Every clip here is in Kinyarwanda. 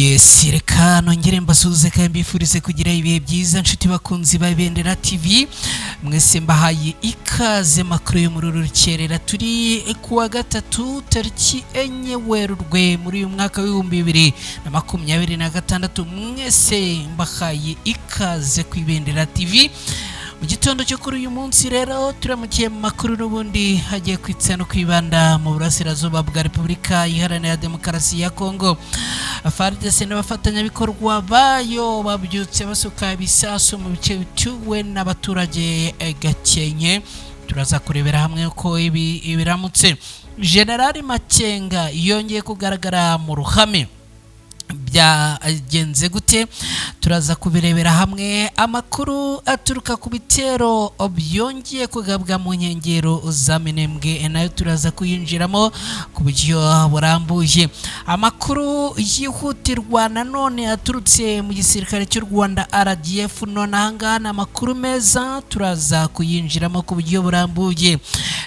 Yes, reka nongere mbasuhuze kandi mbifurize kugira ibihe byiza nshuti bakunzi ba Ibendera TV. Mwese mbahaye ikaze makuru yo muri rukerera turi kuwa gatatu tariki enye Werurwe muri uyu mwaka w'2026. Mwese mbahaye ikaze ku Ibendera TV. Mu gitondo cyo kuri uyu munsi rero turamukiye mu makuru n'ubundi hagiye kwitsa no kwibanda mu burasirazuba bwa Repubulika Iharanira Demokarasi ya Kongo. FARDC n'abafatanyabikorwa bayo babyutse basuka ibisasu mu bice bituwe n'abaturage Gakenke. Turaza kurebera hamwe uko ibiramutse. General Makenga yongeye kugaragara mu ruhame byagenze gute, turaza kubirebera hamwe. Amakuru aturuka ku bitero byongeye kugabwa mu nkengero za Minembwe nayo turaza kuyinjiramo ku buryo burambuye. Amakuru yihutirwa nanone aturutse mu gisirikare cy'u Rwanda RDF, none ahangana amakuru meza turaza kuyinjiramo ku buryo burambuye.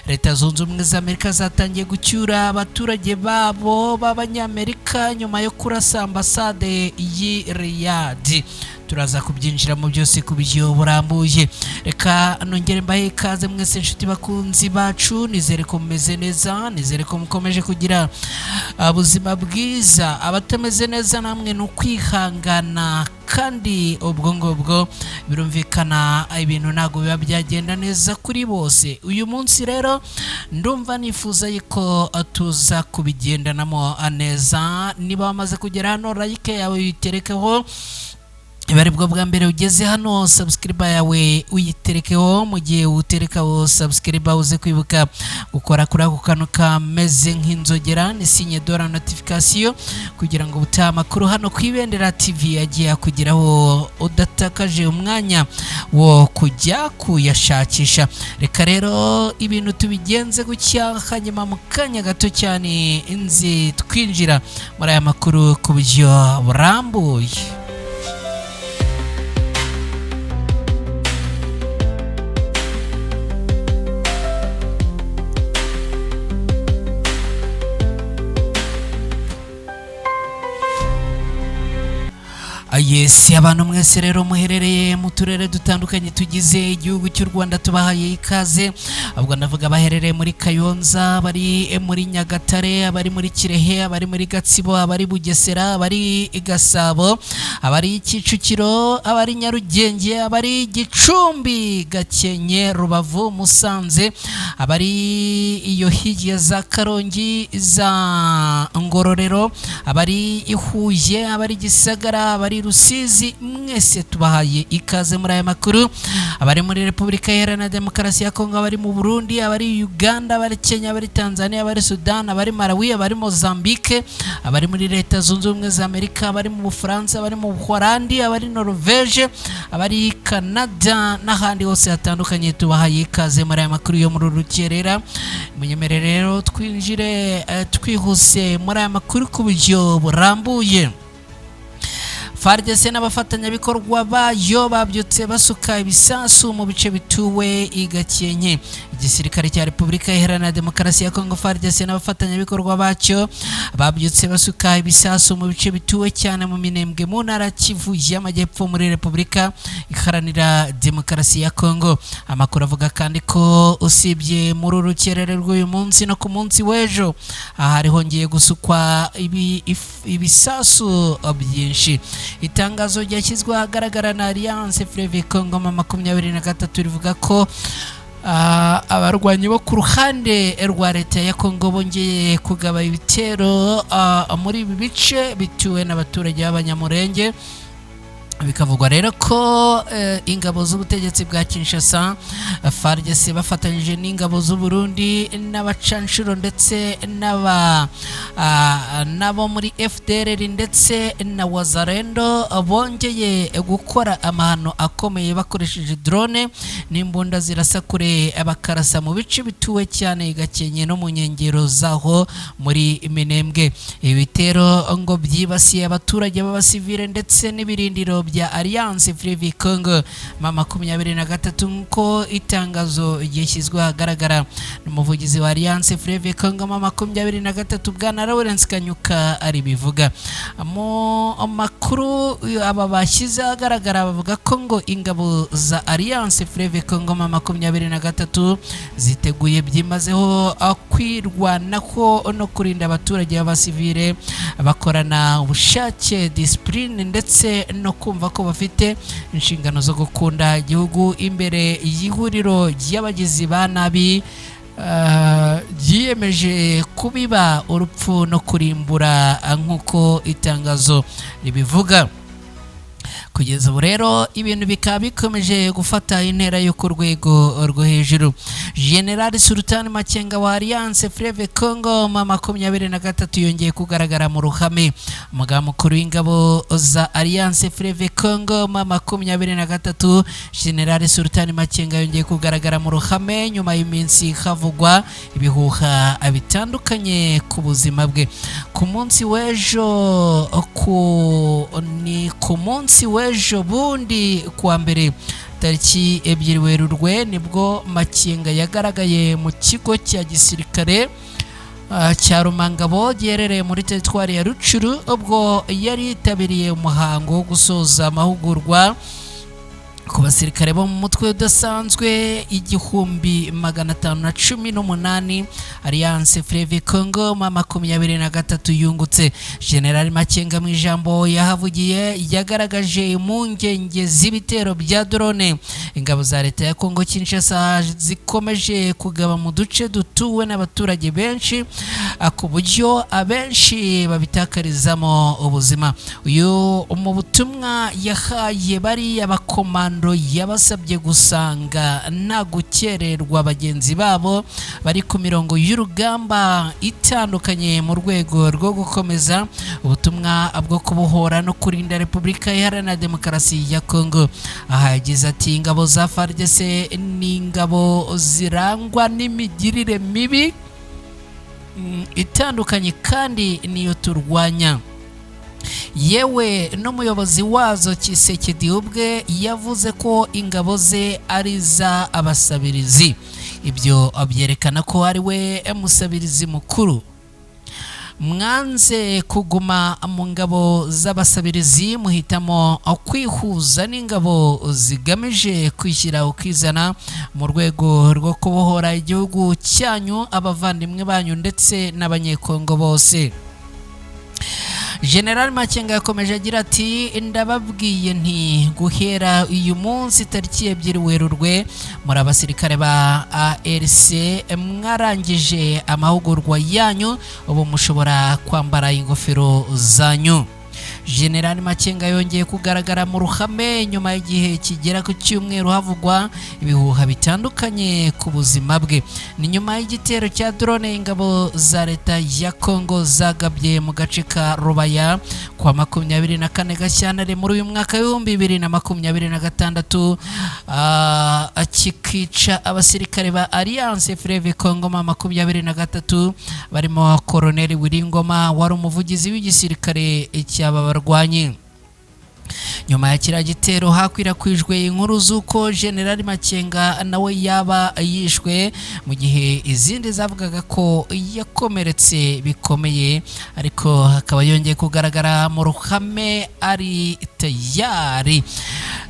Leta Zunze Ubumwe za Amerika zatangiye gucyura abaturage babo b'Abanyamerika nyuma yo kurasa ambasade y'i Riyadh. Turaza kubyinjiramo byose ku buryo burambuye. Reka nongere mbahe ikaze mwese nshuti bakunzi bacu, nizere ko mumeze neza, nizere ko mukomeje kugira ubuzima bwiza. Abatameze neza namwe no kwihangana, kandi ubwo ngubwo birumvikana ibintu ntago biba byagenda neza kuri bose. Uyu munsi rero ndumva nifuza yuko tuza kubigendanamo neza. Niba wamaze kugera hano, like yawe uyiterekeho. Ibari bwo bwa mbere ugeze hano, subscribe yawe uyiterekeho. Mu gihe uterekaho subscribe uze kwibuka gukora kuri ako kantu kameze nk'inzogera ni sinye dora notification, kugira ngo ubutaha amakuru hano ku Ibendera TV agiye akugeraho udatakaje umwanya wo kujya kuyashakisha. Reka rero ibintu tubigenze gutya, hanyuma mu kanya gato cyane inzi twinjira muri aya makuru ku buryo burambuye. Yes, abantu mwese rero muherereye mu turere dutandukanye tugize igihugu cy'u Rwanda tubahaye ikaze. Ahubwo ndavuga baherereye muri Kayonza, bari muri Nyagatare, abari muri Kirehe, abari muri Gatsibo, abari Bugesera, abari Gasabo, abari Kicukiro, abari Nyarugenge, abari Gicumbi, Gakenke, Rubavu, Musanze, abari iyo hirya za Karongi, za Ngororero, abari Ihuye, abari Gisagara, abari Rusizi, mwese tubahaye ikaze muri aya makuru. Abari muri Repubulika Iharanira Demokarasi ya Kongo, abari mu Burundi, abari Uganda, abari Kenya, abari Tanzania, abari Sudan, abari Malawi, abari Mozambique, abari muri Leta Zunze Ubumwe za Amerika, abari mu Bufaransa, abari mu Buholandi, abari Norvege, abari Canada n'ahandi hose hatandukanye tubahaye ikaze muri aya makuru yo muri rukerera. Munyemerere rero twinjire twihuse muri aya makuru ku buryo burambuye. FARDC n'abafatanyabikorwa bayo babyutse basuka ibisasu mu bice bituwe i Gakenke. Igisirikare cya Repubulika Iharanira Demokarasi ya Kongo FARDC n'abafatanyabikorwa bacyo babyutse basuka ibisasu mu bice bituwe cyane mu Minembwe mu ntara Kivu y'Amajyepfo muri Repubulika Iharanira Demokarasi ya Kongo. Amakuru avuga kandi ko usibye muri rukerere rw'uyu munsi no ku munsi w'ejo ahari hongeye gusukwa ibisasu byinshi. Itangazo ryashyizwe ahagaragara na Alliance Fleuve Congo 23 rivuga ko abarwanyi bo ku ruhande rwa leta ya Kongo bongeye kugaba ibitero muri ibi bice bituwe n'abaturage b'Abanyamurenge. Bikavugwa rero ko ingabo z'ubutegetsi bwa Kinshasa FARDC bafatanyije n'ingabo z'u Burundi n'abacanshuro ndetse nabo muri FDLR ndetse na Wazalendo bongeye gukora amahano akomeye bakoresheje drone n'imbunda zirasa kure abakarasa mu bice bituwe cyane Gakenke no mu nkengero zaho muri Minembwe. Ibitero ngo byibasiye abaturage b'abasivile ndetse n'ibirindiro bya Alliance Fleuve Congo M23 nko itangazo ryashyizwe ahagaragara n'umuvugizi wa Alliance Fleuve Congo M23 bwana Lawrence Kanyuka ari bivuga mu makuru aba bashyize ahagaragara bavuga ko ngo ingabo za Alliance Fleuve Congo M23 ziteguye byimazeho kwirwanaho no kurinda abaturage b'abasivile bakorana ubushake discipline ndetse no kumva ko bafite inshingano zo gukunda igihugu imbere y'ihuriro ry'abagizi ba nabi yiyemeje kubiba urupfu no kurimbura nk'uko itangazo ribivuga. Kugeza ubu rero ibintu bikaba bikomeje gufata intera yo ku rwego rwo hejuru. General Sultan Makenga wa Alliance Fleuve Congo M23 yongeye kugaragara mu ruhame. Umugaba mukuru w'ingabo za Alliance Fleuve Congo M23 General Sultan Makenga yongeye kugaragara mu ruhame nyuma y'iminsi havugwa ibihuha bitandukanye ku buzima bwe. Ku munsi w'ejo bundi kuwa mbere tariki 2 Werurwe nibwo Makenga yagaragaye mu kigo cya gisirikare cya Rumangabo giherereye muri teritwari ya Rucuru ubwo yari yitabiriye umuhango wo gusoza amahugurwa ku basirikare bo mu mutwe udasanzwe 1518 Alliance Fleuve Congo M23 yungutse. General Makenga mu ijambo yahavugiye yagaragaje impungenge z'ibitero bya drone ingabo za leta ya Kongo Kinshasa zikomeje kugaba mu duce dutuwe n'abaturage benshi ku buryo abenshi babitakarizamo ubuzima. Uyu mu butumwa yahaye bari abakomando yabasabye gusanga nta gukererwa bagenzi babo bari ku mirongo y'urugamba itandukanye mu rwego rwo gukomeza ubutumwa bwo kubohora no kurinda Repubulika Iharanira Demokarasi ya Kongo. Aha yagize ati ingabo za FARDC ni ingabo zirangwa n'imigirire mibi itandukanye kandi niyo turwanya. Yewe n'umuyobozi wazo Kisekedi ubwe yavuze ko ingabo ze ari za abasabirizi. Ibyo byerekana ko ari we musabirizi mukuru. Mwanze kuguma mu ngabo z'abasabirizi muhitamo kwihuza n'ingabo zigamije kwishyira ukizana mu rwego rwo kubohora igihugu cyanyu, abavandimwe banyu ndetse n'abanyekongo bose. General Makenga yakomeje agira ati ndababwiye nti guhera uyu munsi tariki 2 Werurwe muri abasirikare ba ARC mwarangije amahugurwa yanyu ubu mushobora kwambara ingofero zanyu. General Makenga yongeye kugaragara mu ruhame nyuma y'igihe kigera ku cyumweru havugwa ibihuha bitandukanye ku buzima bwe. Ni nyuma y'igitero cya drone ingabo za leta ya Kongo zagabye mu gace ka Rubaya kwa 24 Gashyantare muri uyu mwaka w'2026 akikica abasirikare ba Alliance Fleuve Congo M23 barimo Colonel Wiringoma wari umuvugizi w'igisirikare cy'aba barwanyi. Nyuma ya kiriya gitero hakwirakwijwe inkuru z'uko General Makenga nawe yaba yishwe mu gihe izindi zavugaga ko yakomeretse bikomeye, ariko hakaba yongeye kugaragara mu ruhame ari tayari.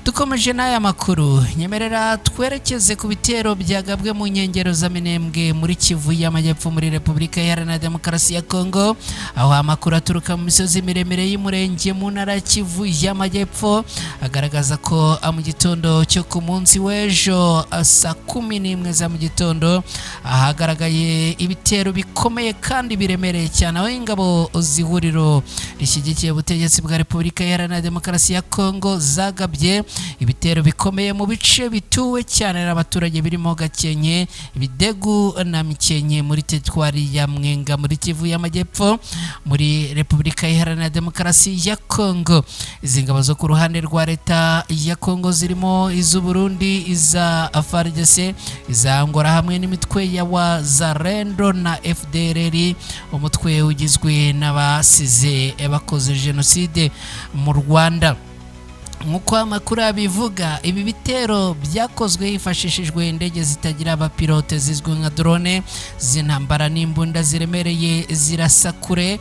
Dukomeje n'aya makuru, nyemerera twerekeze ku bitero byagabwe mu nkengero za Minembwe muri Kivu y'Amajyepfo muri Repubulika Iharanira Demokarasi ya Kongo, aho amakuru aturuka mu misozi miremire y'umurenge mu ntara Kivu y'Amajyepfo agaragaza ko mu gitondo cyo ku munsi w'ejo saa 11 za mu gitondo ahagaragaye ibitero bikomeye kandi biremereye cyane, aho ingabo z'ihuriro rishyigikiye ubutegetsi bwa Repubulika Iharanira Demokarasi ya Kongo zagabye ibitero bikomeye mu bice bituwe cyane n'abaturage birimo Gakenke, Bidegu na Mikenke muri teritwari ya Mwenga muri Kivu y'Amajyepfo muri Repubulika Iharanira Demokarasi ya Kongo. Izi ngabo zo ku ruhande rwa leta ya Kongo zirimo iz'u Burundi, iza FARDC, iza Angola hamwe n'imitwe ya Wazalendo na FDLR, umutwe ugizwe n'abasize bakoze jenoside mu Rwanda. nk'uko amakuru abivuga ibi bitero byakozwe hifashishijwe indege zitagira abapilote zizwi nka drone z'intambara n'imbunda ziremereye zirasa kure,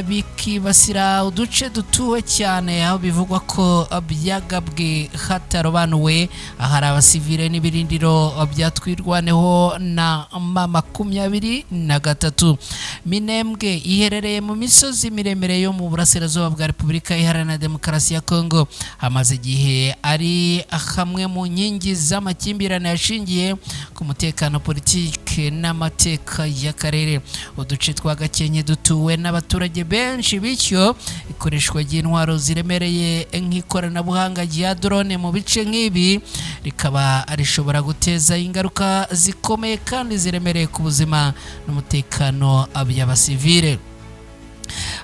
bikibasira uduce dutuwe cyane, aho bivugwa ko byagabwe hatarobanuwe, ahari abasivile n'ibirindiro byatwirwaneho na M23. Minembwe iherereye mu misozi miremire yo mu burasirazuba bwa Repubulika Iharanira Demokarasi ya Kongo, hamaze igihe ari hamwe mu nkingi z'amakimbirane yashingiye ku mutekano, politike n'amateka y'akarere. Uduce twa Gakenke dutuwe n'abaturage benshi, bityo ikoreshwa ry'intwaro ziremereye nk'ikoranabuhanga rya drone mu bice nk'ibi rikaba rishobora guteza ingaruka zikomeye kandi ziremereye ku buzima n'umutekano by'abasivile.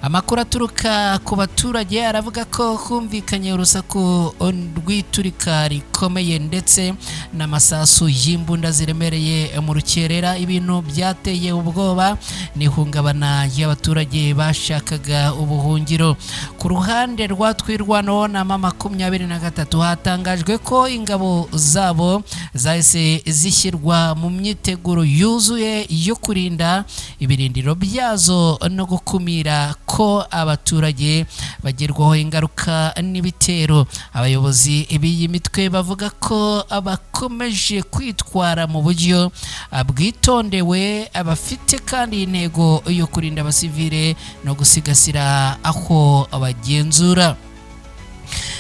Amakuru aturuka ku baturage aravuga ko humvikanye urusaku rw'iturika rikomeye ndetse n'amasasu y'imbunda ziremereye mu rukerera, ibintu byateye ubwoba n'ihungabana y'abaturage bashakaga ubuhungiro. Ku ruhande rwa twirwanaho na M23 hatangajwe ko ingabo zabo zahise zishyirwa mu myiteguro yuzuye yo kurinda ibirindiro byazo no gukumira ko abaturage bagerwaho ingaruka n'ibitero. Abayobozi b'iyi mitwe bavuga ko abakomeje kwitwara mu buryo bwitondewe, abafite kandi intego yo kurinda abasivile no gusigasira aho abagenzura.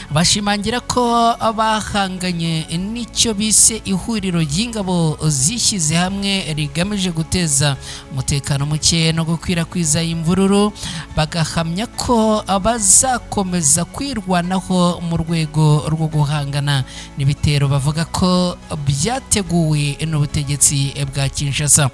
Bashimangira ko abahanganye n'icyo bise ihuriro ry'ingabo zishyize hamwe rigamije guteza umutekano muke no gukwirakwiza imvururu, bagahamya ko abazakomeza kwirwanaho mu rwego rwo guhangana n'ibitero bavuga ko byateguwe n'ubutegetsi bwa Kinshasa.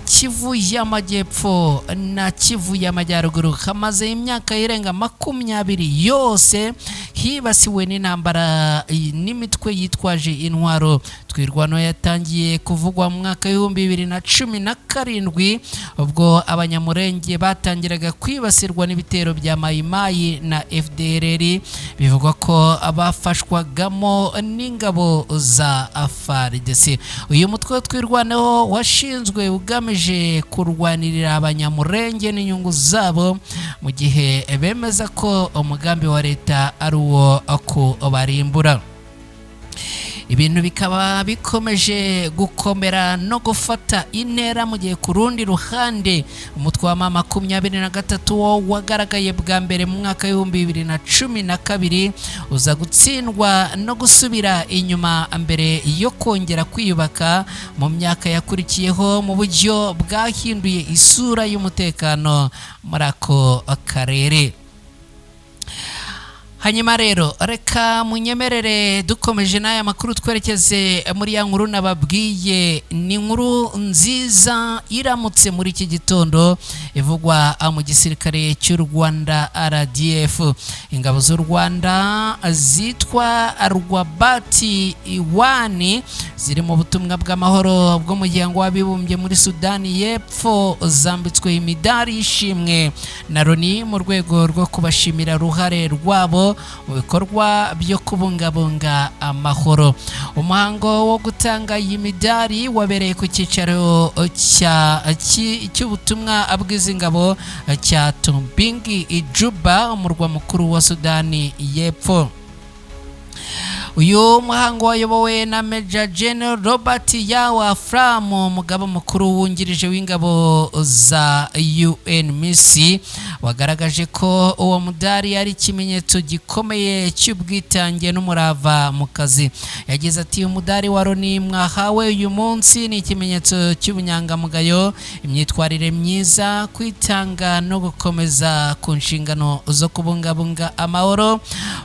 Kivu y'Amajyepfo na Kivu y'Amajyaruguru hamaze imyaka irenga 20 yose hibasiwe n'intambara n'imitwe yitwaje intwaro. Twirwano yatangiye kuvugwa mu mwaka w'2017 ubwo abanyamurenge batangiraga kwibasirwa n'ibitero bya Mayimayi na FDLR, bivugwa ko abafashwagamo n'ingabo za FARDC. Uyu mutwe twirwanaho washinzwe ugamije kurwanirira abanyamurenge n'inyungu zabo, mu gihe bemeza ko umugambi wa leta ari uwo kubarimbura. Ibintu bikaba bikomeje gukomera no gufata intera, mu gihe ku rundi ruhande umutwe wa M23 wagaragaye bwa mbere mu mwaka w'2012 uza gutsindwa no gusubira inyuma mbere yo kongera kwiyubaka mu myaka yakurikiyeho mu buryo bwahinduye isura y'umutekano muri ako karere. Hanyuma rero reka munyemerere dukomeje n'aya makuru twerekeze muri ya nkuru nababwiye. Ni inkuru nziza iramutse muri iki gitondo ivugwa mu gisirikare cy'u Rwanda RDF. Ingabo z'u Rwanda zitwa Rwabati 1 ziri mu butumwa bw'amahoro bw'umuryango w'abibumbye muri Sudani y'Epfo zambitswe imidari y'ishimwe na Loni mu rwego rwo kubashimira uruhare rwabo mu bikorwa byo kubungabunga amahoro. Umuhango wo gutanga iyi midari wabereye ku cyicaro cy'ubutumwa bw'izi ngabo cya Tumbingi Juba, umurwa mukuru wa Sudani y'Epfo. Uyu muhango wayobowe na Major General Robert Yawa Fram, umugaba mukuru wungirije w'ingabo za UNMC, wagaragaje ko uwo mudari ari ikimenyetso gikomeye cy'ubwitange n'umurava mu kazi. Yagize ati umudari wa Loni mwahawe uyu munsi ni ikimenyetso cy'ubunyangamugayo, imyitwarire myiza, kwitanga no gukomeza ku nshingano zo kubungabunga amahoro.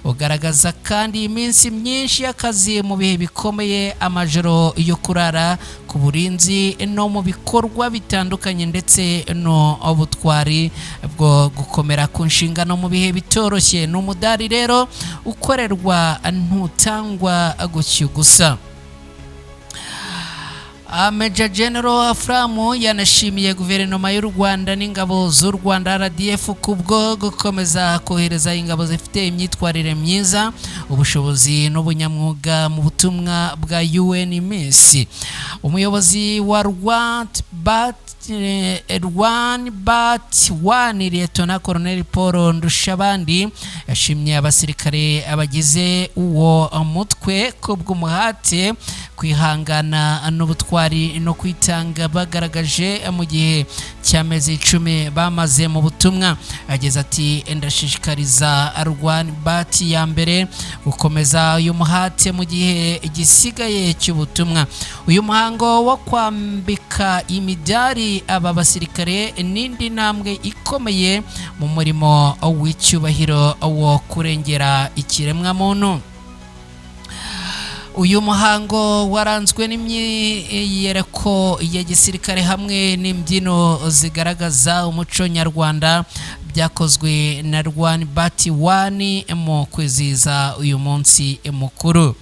Ugaragaza kandi iminsi myinshi y'akazi mu bihe bikomeye, amajoro yo kurara ku burinzi no mu bikorwa bitandukanye, ndetse no ubutwari bwo gukomera ku nshingano mu bihe bitoroshye. N'umudari rero ukorerwa ntutangwa gutyo gusa. Major General Aframu yanashimiye guverinoma y'u Rwanda n'ingabo z'u Rwanda RDF kubwo gukomeza kohereza ingabo zifite imyitwarire myiza, ubushobozi n'ubunyamwuga mu butumwa bwa UNMISS. Umuyobozi wa Rwan Lieutenant Colonel Paul Ndushabandi yashimye abasirikare abagize uwo mutwe kubw'umuhate, kwihangana n'ubutwari no kwitanga bagaragaje mu gihe cy'amezi 10 bamaze mu butumwa. Ageze ati ndashishikariza Rwan ya mbere gukomeza uyu muhate mu gihe gisigaye cy'ubutumwa. Uyu muhango wo kwambika imidari aba basirikare n'indi ntambwe ikomeye mu murimo w'icyubahiro wo kurengera ikiremwa muntu. Uyu muhango waranzwe n'imyiyereko ya gisirikare hamwe n'imbyino zigaragaza umuco nyarwanda, byakozwe na Rwan 1 mu kwizihiza uyu munsi mukuru.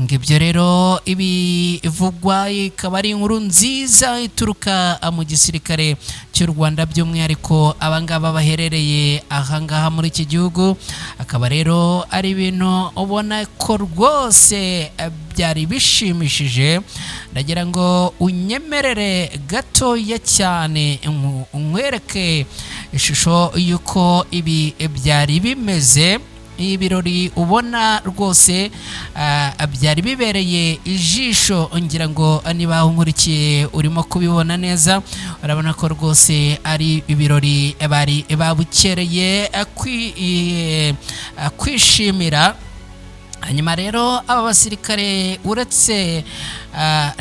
Ngibyo rero ibivugwa ikaba ari inkuru nziza ituruka mu gisirikare cy'u Rwanda, by'umwihariko abangaba baherereye ahangaha muri iki gihugu. Akaba rero ari ibintu ubona ko rwose byari bishimishije. Ndagira ngo unyemerere gatoya cyane nkwereke ishusho yuko ibi byari bimeze. Ibirori ubona rwose byari bibereye ijisho, ngira ngo niba nkurikiye urimo kubibona neza. Urabona ko rwose ari ibirori bari babukereye kwishimira. Hanyuma rero aba basirikare uretse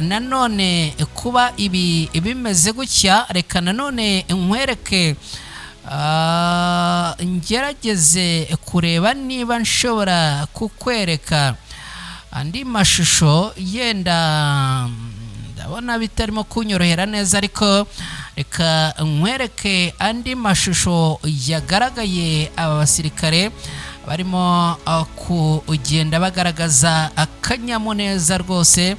nanone kuba ibi bimeze gutya, reka nanone nkwereke ngerageze kureba niba nshobora kukwereka andi mashusho. Yenda ndabona bitarimo kunyorohera neza, ariko reka nkwereke andi mashusho yagaragaye aba basirikare barimo kugenda bagaragaza akanyamuneza rwose,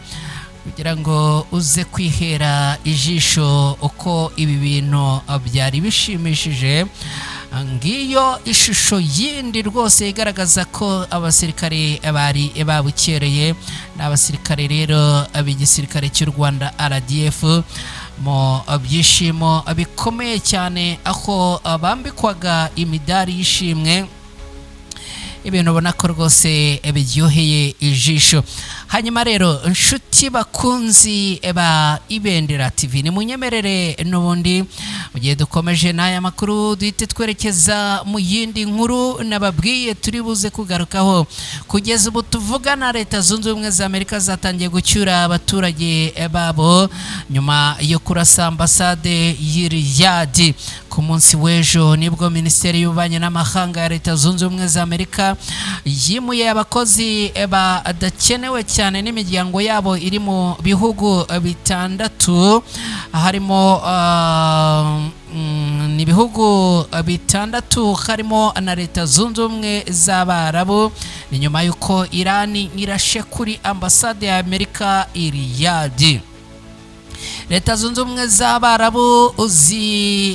kugira ngo uze kwihera ijisho uko ibi bintu byari bishimishije. Ngiyo ishusho yindi rwose igaragaza ko abasirikare bari babukereye. N'abasirikare rero b'igisirikare cy'u Rwanda RDF mu byishimo bikomeye cyane, aho bambikwaga imidari y'ishimwe, ibintu ubona ko rwose biryoheye ijisho. Hanyuma rero inshuti bakunzi ba Ibendera TV, ni munyemerere n'ubundi mu gihe dukomeje n'aya makuru duhite twerekeza mu yindi nkuru nababwiye turi buze kugarukaho. Kugeza ubu tuvugana, Leta Zunze Ubumwe za Amerika zatangiye gucyura abaturage babo nyuma yo kurasa ambasade y'i Riyadh. Ku munsi w'ejo nibwo Minisiteri y'Ububanyi n'Amahanga ya Leta Zunze Ubumwe za Amerika yimuye abakozi badakenewe cyane n'imiryango yabo iri mu bihugu bitandatu, harimo n'ibihugu bitandatu harimo na Leta Zunze Ubumwe z'Abarabu. Ni nyuma y'uko Irani irashe kuri ambasade ya Amerika i Riyadh. Leta Zunze Ubumwe z'Abarabu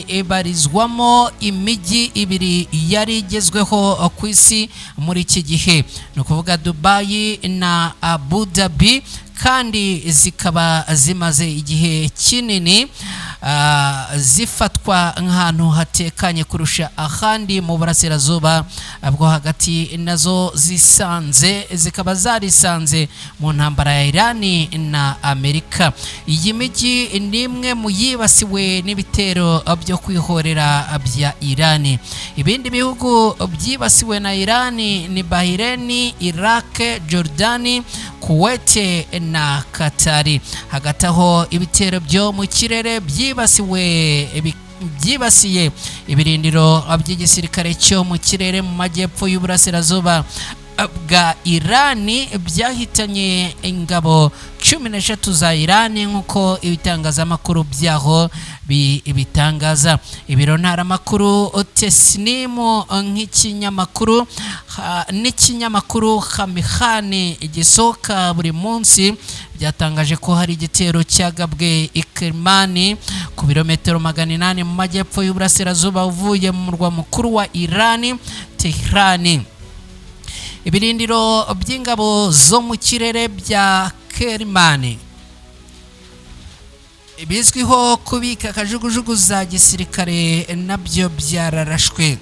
zibarizwamo imijyi ibiri yari igezweho ku isi muri iki gihe, ni ukuvuga Dubai na Abu Dhabi, kandi zikaba zimaze igihe kinini zifatwa nk'ahantu hatekanye kurusha ahandi mu burasirazuba bwo hagati. Nazo zikaba zarisanze mu ntambara ya Irani na Amerika. Iyi mijyi ni imwe mu yibasiwe n'ibitero byo kwihorera bya Irani. Ibindi bihugu byibasiwe na Irani ni Bahrain, Iraq, Jordan, Kuwait na Katari. Hagati aho ibitero byo mu kirere byibasiye ibirindiro by'igisirikare cyo mu kirere mu majyepfo y'uburasirazuba bwa Irani byahitanye ingabo 13 za Irani nkuko ibitangazamakuru byaho bitangaza. Ibiro ntaramakuru Tesnimu nk'ikinyamakuru n'ikinyamakuru Khamihani gisohoka buri munsi byatangaje ko hari igitero cyagabwe Ikirmani ku birometero 800 mu majyepfo y'uburasirazuba uvuye mu murwa mukuru wa Irani Tehran. Ibirindiro by'ingabo zo mu kirere bya Kermani bizwiho kubika kajugujugu za gisirikare nabyo byararashwe.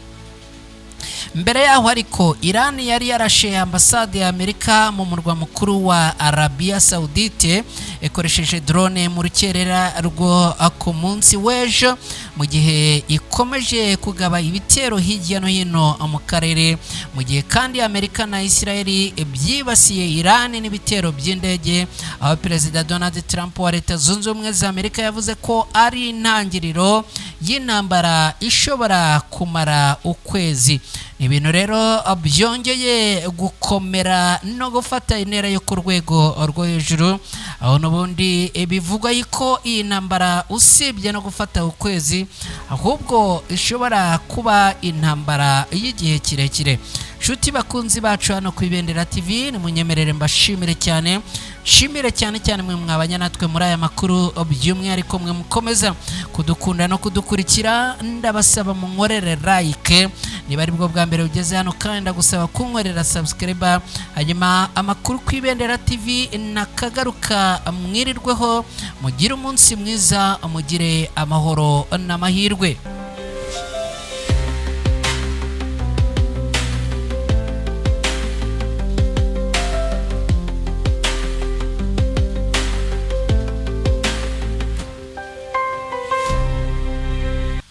Mbere yaho ariko Iran yari yarashe ambasade ya Amerika mu murwa mukuru wa Arabia Saudite ikoresheje drone mu rukerera rwo ku munsi w'ejo mu gihe ikomeje kugaba ibitero hirya no hino mu karere, mu gihe kandi Amerika na Israeli byibasiye Iran n'ibitero by'indege, aho Perezida Donald Trump wa Leta Zunze Ubumwe za Amerika yavuze ko ari intangiriro y'intambara ishobora kumara ukwezi. Ibintu rero byongeye gukomera no gufata intera yo ku rwego rwo hejuru, aho n'ubundi bivugwa yuko iyi ntambara usibye no gufata ukwezi ahubwo ishobora kuba intambara y'igihe kirekire. Shuti bakunzi bacu hano ku Ibendera TV, ni munyemerere mbashimire cyane, shimire cyane cyane mwe mwabanya natwe muri aya makuru, by'umwihariko mwe mukomeza kudukunda no kudukurikira. Ndabasaba munkorere like niba ari bwo bwa mbere ugeze hano, kandi ndagusaba kunkorera subscribe. Hanyuma amakuru ku Ibendera TV nakagaruka, mwirirweho, mugire umunsi mwiza, mugire amahoro n'amahirwe.